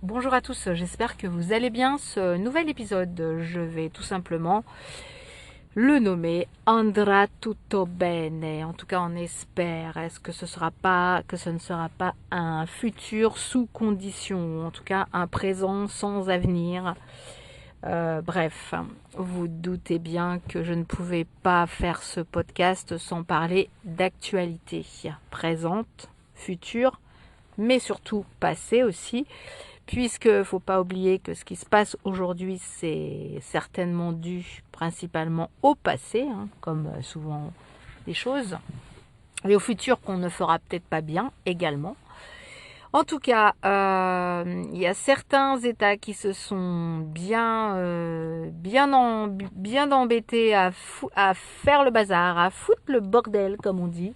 Bonjour à tous, j'espère que vous allez bien. Ce nouvel épisode, je vais tout simplement le nommer Andrà tutto bene. En tout cas, on espère. Est-ce que ce ne sera pas un futur sous condition, ou en tout cas un présent sans avenir. Bref, vous doutez bien que je ne pouvais pas faire ce podcast sans parler d'actualité présente, future, mais surtout passée aussi. Puisque faut pas oublier que ce qui se passe aujourd'hui, c'est certainement dû principalement au passé, comme souvent les choses, et au futur qu'on ne fera peut-être pas bien également. En tout cas, il y a certains États qui se sont bien embêtés à faire le bazar, à foutre le bordel, comme on dit,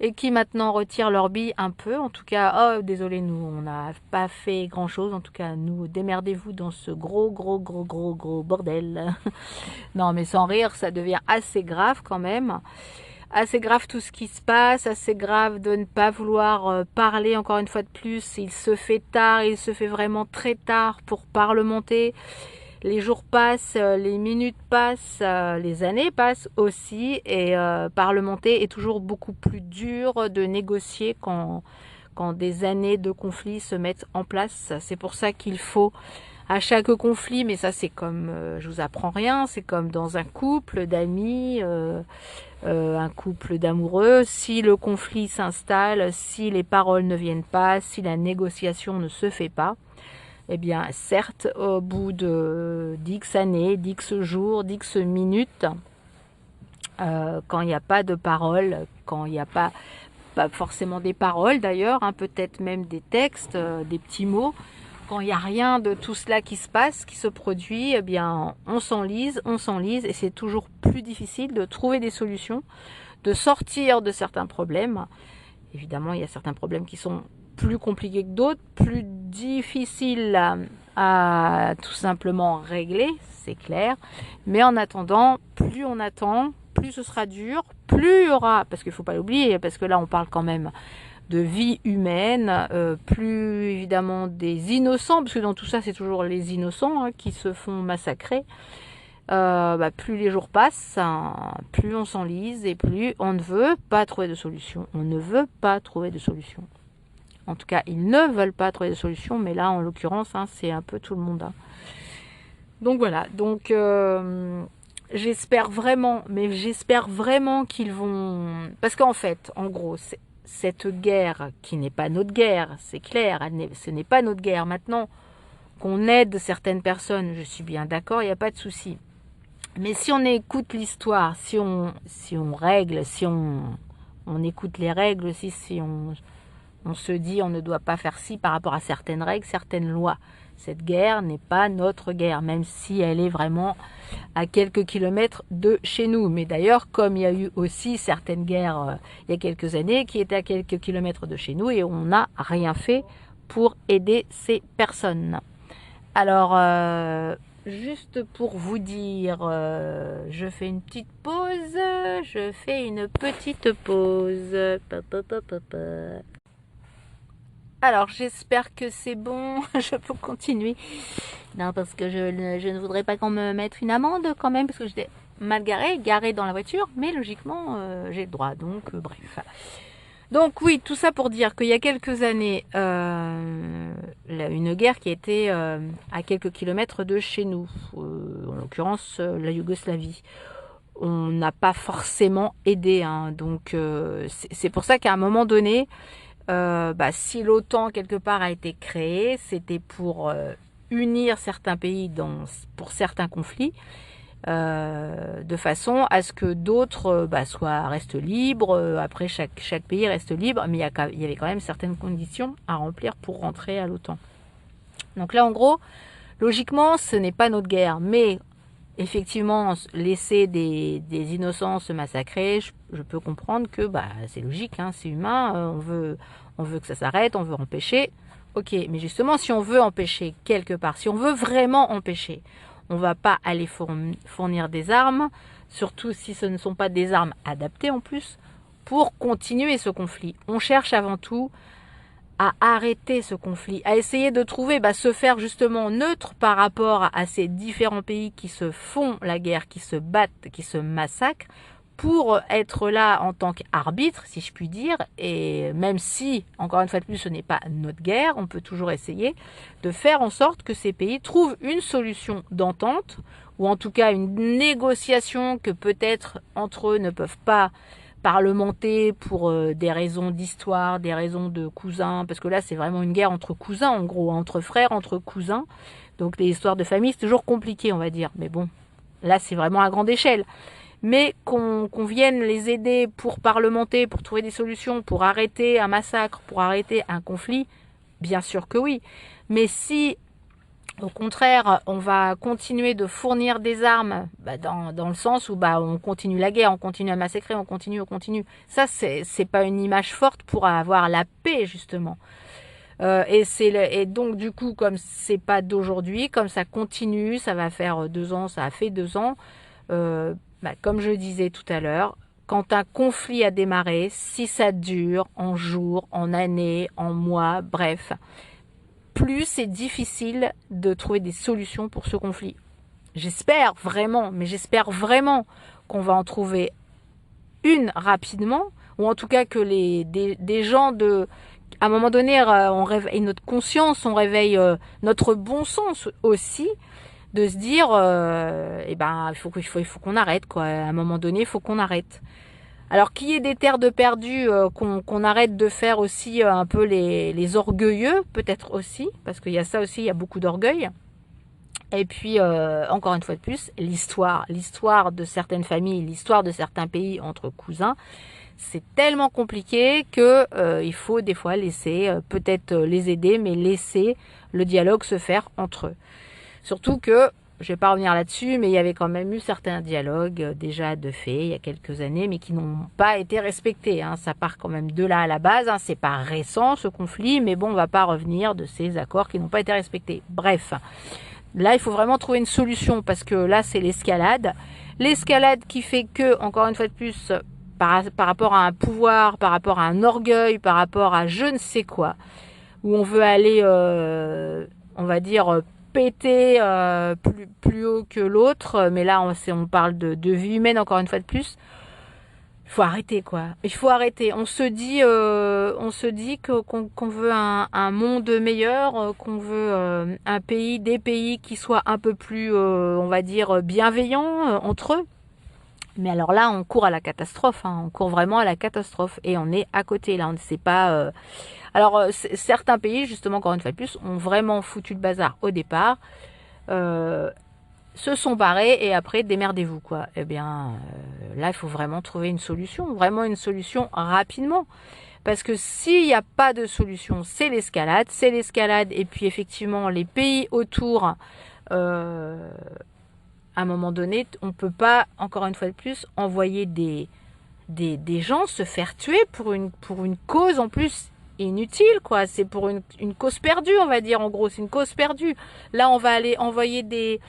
et qui maintenant retirent leur bille un peu. En tout cas, oh, désolé, nous, on n'a pas fait grand-chose. En tout cas, nous, démerdez-vous dans ce gros bordel. Non, mais sans rire, ça devient assez grave quand même. Assez grave tout ce qui se passe, assez grave de ne pas vouloir parler encore une fois de plus. Il se fait tard, il se fait vraiment très tard pour parlementer. Les jours passent, les minutes passent, les années passent aussi, et parlementer est toujours beaucoup plus dur de négocier quand des années de conflit se mettent en place. C'est pour ça qu'il faut à chaque conflit, mais ça c'est comme, je vous apprends rien, c'est comme dans un couple d'amis, un couple d'amoureux, si le conflit s'installe, si les paroles ne viennent pas, si la négociation ne se fait pas, eh bien certes, au bout de d'X années, d'X jours, d'X minutes, quand il n'y a pas de paroles, quand il n'y a pas forcément des paroles d'ailleurs, peut-être même des textes, des petits mots, quand il n'y a rien de tout cela qui se passe, qui se produit, eh bien, on s'enlise, et c'est toujours plus difficile de trouver des solutions, de sortir de certains problèmes. Évidemment, il y a certains problèmes qui sont plus compliqués que d'autres, plus difficiles à tout simplement régler, c'est clair. Mais en attendant, plus on attend, plus ce sera dur, plus il y aura, parce qu'il ne faut pas l'oublier, parce que là on parle quand même de vie humaine, plus évidemment des innocents, parce que dans tout ça c'est toujours les innocents qui se font massacrer. Plus les jours passent, plus on s'enlise et plus on ne veut pas trouver de solution. On ne veut pas trouver de solution. En tout cas, ils ne veulent pas trouver de solution, mais là en l'occurrence, c'est un peu tout le monde. Donc voilà, j'espère vraiment, qu'ils vont... Parce qu'en fait, en gros, cette guerre qui n'est pas notre guerre, c'est clair, ce n'est pas notre guerre. Maintenant, qu'on aide certaines personnes, je suis bien d'accord, il n'y a pas de souci. Mais si on écoute l'histoire, si on règle, si on écoute les règles aussi, si on se dit on ne doit pas faire ci par rapport à certaines règles, certaines lois. Cette guerre n'est pas notre guerre, même si elle est vraiment à quelques kilomètres de chez nous. Mais d'ailleurs, comme il y a eu aussi certaines guerres il y a quelques années qui étaient à quelques kilomètres de chez nous et on n'a rien fait pour aider ces personnes. Alors, juste pour vous dire, je fais une petite pause. Alors, j'espère que c'est bon, je peux continuer. Non, parce que je ne voudrais pas qu'on me mette une amende quand même, parce que j'étais mal garée dans la voiture, mais logiquement, j'ai le droit, donc bref. Donc oui, tout ça pour dire qu'il y a quelques années, une guerre qui était à quelques kilomètres de chez nous, en l'occurrence la Yougoslavie. On n'a pas forcément aidé, donc c'est pour ça qu'à un moment donné, si l'OTAN quelque part a été créée, c'était pour unir certains pays pour certains conflits, de façon à ce que d'autres restent libres. Après, chaque pays reste libre, mais il y avait quand même certaines conditions à remplir pour rentrer à l'OTAN. Donc là, en gros, logiquement, ce n'est pas notre guerre, mais effectivement, laisser des innocents se massacrer, je peux comprendre que c'est logique, c'est humain, on veut que ça s'arrête, on veut empêcher. Ok, mais justement, si on veut empêcher quelque part, si on veut vraiment empêcher, on ne va pas aller fournir des armes, surtout si ce ne sont pas des armes adaptées en plus, pour continuer ce conflit. On cherche avant tout à arrêter ce conflit, à essayer de trouver, se faire justement neutre par rapport à ces différents pays qui se font la guerre, qui se battent, qui se massacrent, pour être là en tant qu'arbitre, si je puis dire, et même si, encore une fois de plus, ce n'est pas notre guerre, on peut toujours essayer de faire en sorte que ces pays trouvent une solution d'entente, ou en tout cas une négociation que peut-être entre eux ne peuvent pas parlementer pour des raisons d'histoire, des raisons de cousins, parce que là c'est vraiment une guerre entre cousins en gros, entre frères, entre cousins, donc les histoires de famille c'est toujours compliqué on va dire, mais bon, là c'est vraiment à grande échelle. Mais qu'on vienne les aider pour parlementer, pour trouver des solutions, pour arrêter un massacre, pour arrêter un conflit, bien sûr que oui. Mais si, au contraire, on va continuer de fournir des armes, dans le sens où on continue la guerre, on continue à massacrer, on continue. Ça, c'est pas une image forte pour avoir la paix, justement. Et donc, du coup, comme c'est pas d'aujourd'hui, comme ça continue, ça va faire 2 ans, ça a fait 2 ans, comme je disais tout à l'heure, quand un conflit a démarré, si ça dure en jours, en années, en mois, bref, plus c'est difficile de trouver des solutions pour ce conflit. J'espère vraiment qu'on va en trouver une rapidement, ou en tout cas que des gens à un moment donné, on réveille notre conscience, on réveille notre bon sens aussi, de se dire, il faut qu'on arrête, quoi. À un moment donné, il faut qu'on arrête. Alors, qu'il y ait des terres de perdus, qu'on arrête de faire aussi un peu les orgueilleux, peut-être aussi, parce qu'il y a ça aussi, il y a beaucoup d'orgueil. Et puis, encore une fois de plus, l'histoire de certaines familles, l'histoire de certains pays entre cousins, c'est tellement compliqué que il faut des fois laisser, peut-être les aider, mais laisser le dialogue se faire entre eux. Surtout que, je vais pas revenir là-dessus, mais il y avait quand même eu certains dialogues déjà de fait il y a quelques années, mais qui n'ont pas été respectés. Ça part quand même de là à la base. C'est pas récent ce conflit, mais bon, on va pas revenir de ces accords qui n'ont pas été respectés. Bref, là, il faut vraiment trouver une solution parce que là, c'est l'escalade. L'escalade qui fait que, encore une fois de plus, par rapport à un pouvoir, par rapport à un orgueil, par rapport à je ne sais quoi, où on veut aller, on va dire, péter plus haut que l'autre, mais là on parle de vie humaine encore une fois de plus. Il faut arrêter quoi. Il faut arrêter. On se dit qu'on veut un monde meilleur, qu'on veut un pays, des pays qui soient un peu plus, on va dire, bienveillants entre eux. Mais alors là, on court à la catastrophe. On court vraiment à la catastrophe et on est à côté. Là, on ne sait pas. Alors, certains pays, justement, encore une fois de plus, ont vraiment foutu le bazar au départ, se sont barrés et après, démerdez-vous, quoi. Eh bien, là, il faut vraiment trouver une solution rapidement. Parce que s'il n'y a pas de solution, c'est l'escalade. Et puis, effectivement, les pays autour, à un moment donné, on ne peut pas, encore une fois de plus, envoyer des gens se faire tuer pour une cause en plus inutile, quoi. C'est pour une cause perdue, on va dire, en gros, c'est une cause perdue. Là, on va aller envoyer des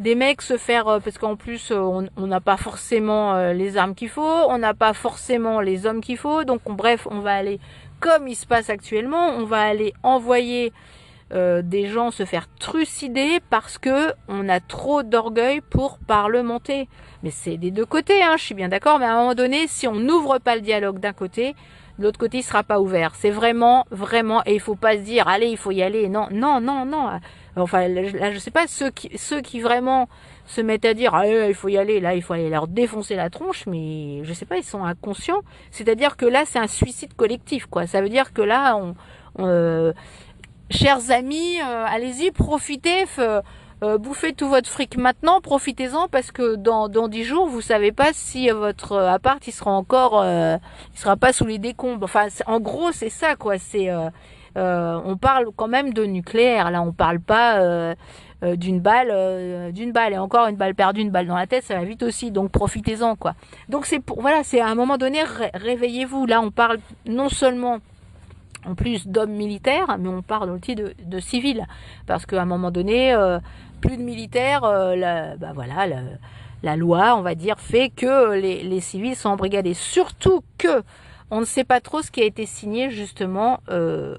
mecs se faire, parce qu'en plus, on n'a pas forcément les armes qu'il faut, on n'a pas forcément les hommes qu'il faut, donc bref, on va aller, comme il se passe actuellement, on va aller envoyer des gens se faire trucider parce que on a trop d'orgueil pour parlementer. Mais c'est des deux côtés, je suis bien d'accord, mais à un moment donné, si on n'ouvre pas le dialogue d'un côté, de l'autre côté, il sera pas ouvert. C'est vraiment, et il faut pas se dire, allez, il faut y aller. Non. Enfin, là, je sais pas, ceux qui vraiment se mettent à dire, il faut y aller, là, il faut aller leur défoncer la tronche, mais je sais pas, ils sont inconscients. C'est-à-dire que là, c'est un suicide collectif, quoi. Ça veut dire que là, chers amis, allez-y, profitez, bouffez tout votre fric maintenant, profitez-en parce que dans 10 jours, vous savez pas si votre appart il sera pas sous les décombres. Enfin, en gros, c'est ça quoi. On parle quand même de nucléaire. Là, on parle pas d'une balle, et encore une balle perdue, une balle dans la tête, ça va vite aussi. Donc profitez-en quoi. Donc c'est à un moment donné, réveillez-vous. Là, on parle non seulement en plus d'hommes militaires, mais on parle aussi de civils, parce qu'à un moment donné, plus de militaires, la loi, on va dire, fait que les civils sont embrigadés. Surtout que, On ne sait pas trop ce qui a été signé justement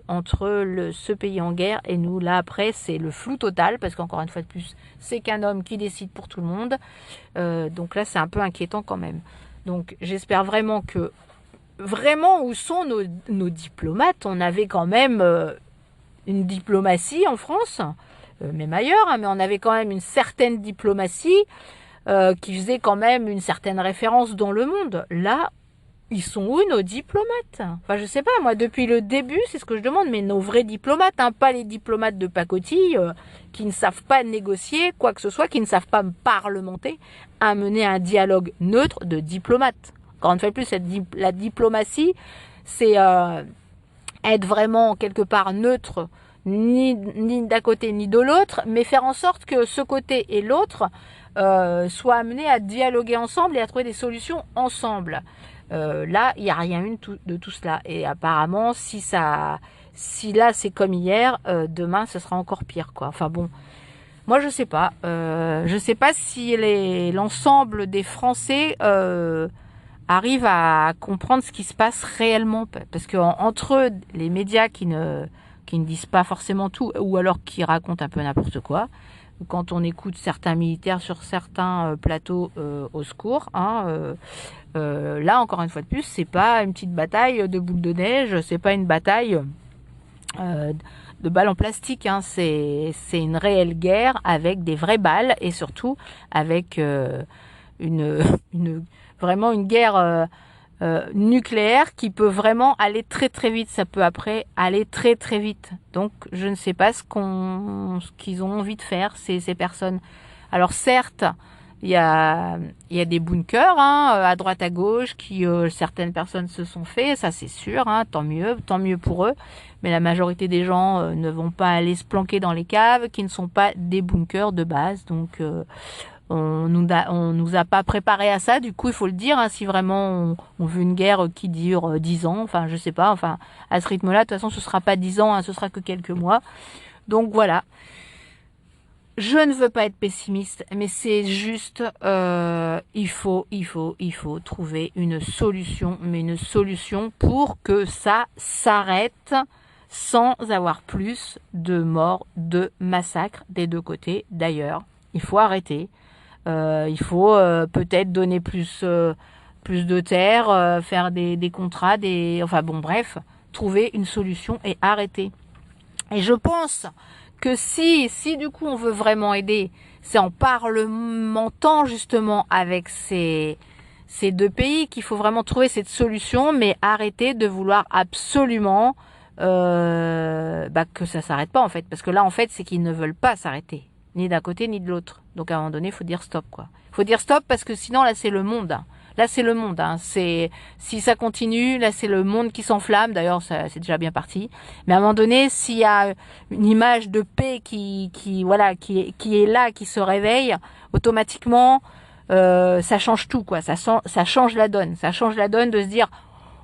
entre ce pays en guerre et nous. Là après c'est le flou total parce qu'encore une fois de plus c'est qu'un homme qui décide pour tout le monde. Donc là c'est un peu inquiétant quand même. Donc j'espère vraiment que où sont nos diplomates. On avait quand même une diplomatie en France, même ailleurs, hein, mais on avait quand même une certaine diplomatie qui faisait quand même une certaine référence dans le monde. Là, ils sont où nos diplomates? Enfin, je sais pas, moi, depuis le début, c'est ce que je demande, mais nos vrais diplomates, hein, pas les diplomates de pacotille qui ne savent pas négocier quoi que ce soit, qui ne savent pas parlementer, à mener un dialogue neutre de diplomates. Encore une fois de plus, la diplomatie, c'est être vraiment quelque part neutre, ni d'un côté ni de l'autre, mais faire en sorte que ce côté et l'autre soient amenés à dialoguer ensemble et à trouver des solutions ensemble. Là, il n'y a rien eu de tout cela. Et apparemment, si là c'est comme hier, demain ce sera encore pire, quoi. Enfin bon, moi je sais pas. Je sais pas si l'ensemble des Français arrivent à comprendre ce qui se passe réellement, parce que entre eux, les médias qui ne disent pas forcément tout, ou alors qui racontent un peu n'importe quoi. Quand on écoute certains militaires sur certains plateaux, au secours, hein, là encore une fois de plus, c'est pas une petite bataille de boules de neige, c'est pas une bataille de balles en plastique, hein, c'est une réelle guerre avec des vraies balles et surtout avec vraiment une guerre nucléaire qui peut vraiment aller très très vite. Ça peut après aller très très vite. Donc je ne sais pas ce qu'ils ont envie de faire ces personnes. Alors certes, il y a des bunkers, hein, à droite à gauche qui certaines personnes se sont fait, ça c'est sûr, hein, tant mieux pour eux. Mais la majorité des gens ne vont pas aller se planquer dans les caves, qui ne sont pas des bunkers de base. Donc on nous a pas préparé à ça, du coup il faut le dire, hein, si vraiment on veut une guerre qui dure 10 ans, enfin je sais pas, enfin à ce rythme-là, de toute façon ce sera pas 10 ans, hein, ce sera que quelques mois. Donc voilà. Je ne veux pas être pessimiste, mais c'est juste, il faut trouver une solution, mais une solution pour que ça s'arrête sans avoir plus de morts, de massacres des deux côtés. D'ailleurs, il faut arrêter. Il faut peut-être donner plus de terre, faire des contrats, enfin bon bref, trouver une solution et arrêter. Et je pense que si du coup on veut vraiment aider, c'est en parlementant justement avec ces deux pays qu'il faut vraiment trouver cette solution, mais arrêter de vouloir absolument que ça s'arrête pas en fait, parce que là en fait c'est qu'ils ne veulent pas s'arrêter, ni d'un côté ni de l'autre. Donc à un moment donné, il faut dire stop, quoi. Il faut dire stop parce que sinon là c'est le monde. Là c'est le monde. Hein. Si ça continue, là c'est le monde qui s'enflamme. D'ailleurs, c'est déjà bien parti. Mais à un moment donné, s'il y a une image de paix qui est là, qui se réveille, automatiquement, ça change tout, quoi. Ça change la donne. Ça change la donne de se dire,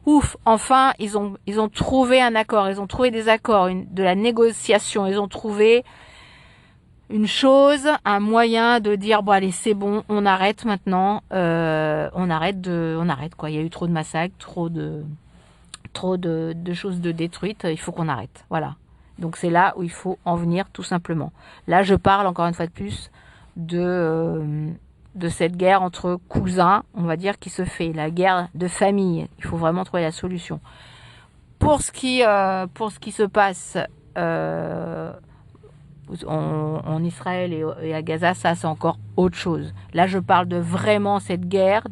ouf, enfin ils ont trouvé un accord. Ils ont trouvé des accords, de la négociation. Ils ont trouvé une chose, un moyen de dire bon allez c'est bon, on arrête maintenant, on arrête quoi. Il y a eu trop de massacres, trop de choses de détruites, il faut qu'on arrête. Voilà. Donc c'est là où il faut en venir tout simplement. Là je parle encore une fois de plus de cette guerre entre cousins, on va dire, qui se fait, la guerre de famille. Il faut vraiment trouver la solution. Pour ce qui se passe en Israël et à Gaza, ça c'est encore autre chose. Là je parle de vraiment cette guerre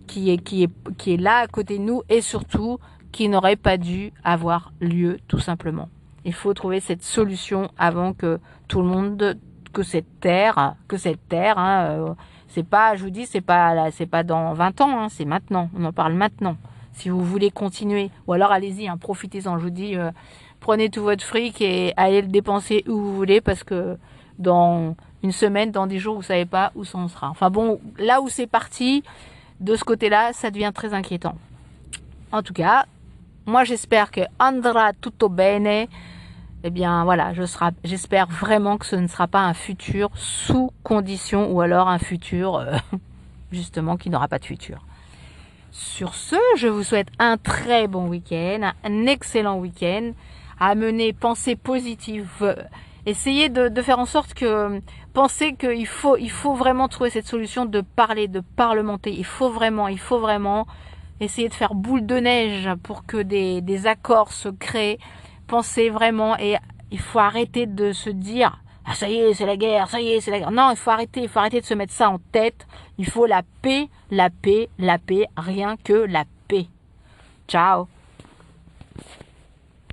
qui est là à côté de nous et surtout qui n'aurait pas dû avoir lieu tout simplement. Il faut trouver cette solution avant que tout le monde, que cette terre, hein, c'est pas, je vous dis, c'est pas dans 20 ans, hein, c'est maintenant, on en parle maintenant. Si vous voulez continuer, ou alors allez-y, hein, profitez-en, je vous dis, prenez tout votre fric et allez le dépenser où vous voulez parce que dans une semaine, dans 10 jours, vous savez pas où ça en sera. Enfin bon, là où c'est parti, de ce côté-là, ça devient très inquiétant. En tout cas, moi j'espère que andrà tutto bene. Eh bien voilà, j'espère vraiment que ce ne sera pas un futur sous condition ou alors un futur justement qui n'aura pas de futur. Sur ce, je vous souhaite un très bon week-end, un excellent week-end, à mener pensée positive. Essayez de faire en sorte que, pensez qu'il faut vraiment trouver cette solution de parler, de parlementer. Il faut vraiment essayer de faire boule de neige pour que des accords se créent. Pensez vraiment, et il faut arrêter de se dire ah ça y est c'est la guerre, ça y est c'est la guerre. Non, il faut arrêter de se mettre ça en tête. Il faut la paix, rien que la paix. Ciao.